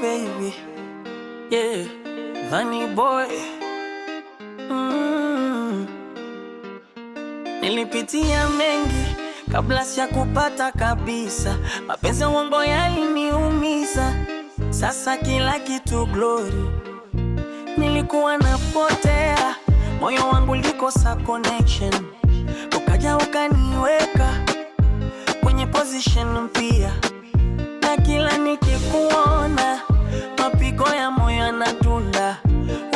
baby, yeah, Vanny boy. Nilipitia mengi kabla siya kupata kabisa. Mapenzi ya uongo yaliniumiza, sasa kila kitu glory. Nilikuwa napotea, moyo wangu likosa connection. Ukaja ukaniweka kwenye position mpya, na kila nikikuona mapigo ya moyo yanadunda.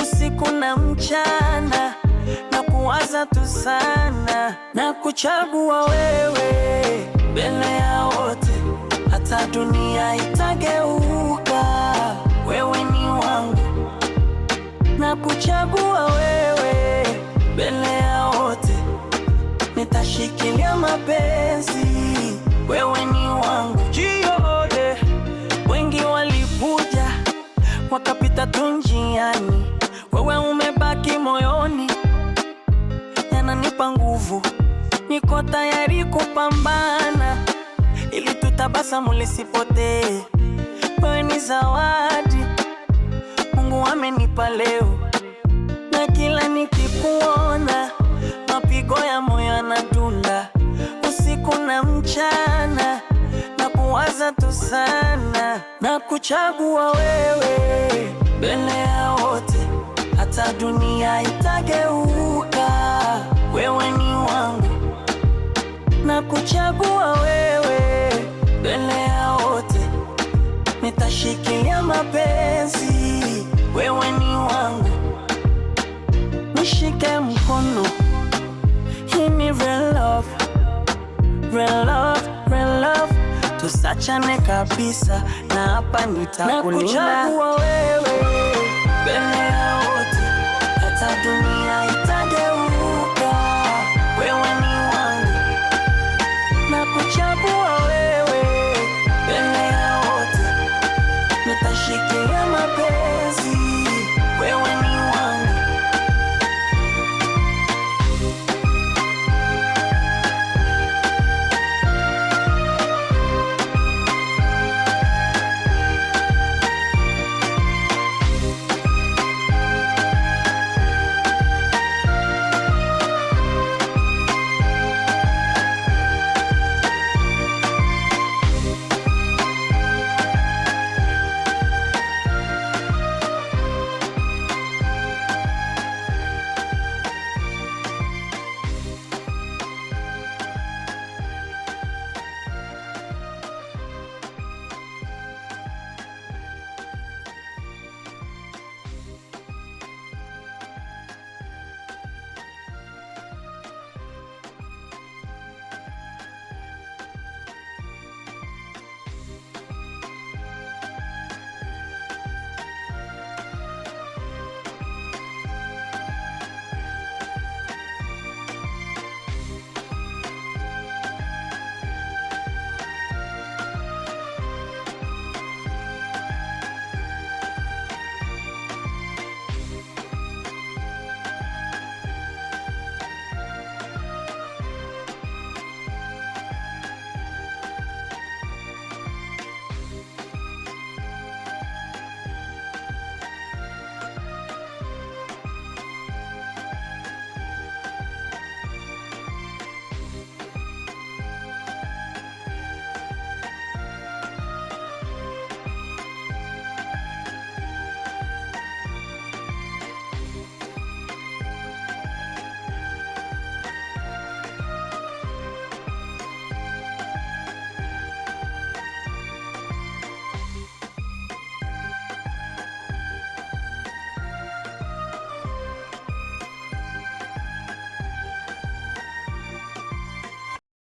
Usiku na mchana na kuwaza tu sana, na kuchagua wewe mbele ya wote, hata dunia itageuka. Wewe ni wangu, na kuchagua wewe mbele ya wote, nitashikilia mapenzi. Wewe ni wangu jiode. Wengi walikuja wakapita tu njiani, wewe umebaki moyoni, yananipa nguvu. Niko tayari kupambana ili tutabasamu lisipotee. Wewe ni zawadi Mungu amenipa leo, na kila nikikuona mapigo ya moyo yanadunda. Usiku na mchana na kuwaza tu sana, na kuchagua wewe mbele ya wote, hata dunia itageuka. Wewe ni wangu, na kuchagua wewe mbele ya wote, nitashikilia mapenzi. Wewe ni wangu, nishike mkono. Hii ni real love, real love, real love. Tusachane kabisa, na hapa nitakulinda. Na kuchagua wewe mbele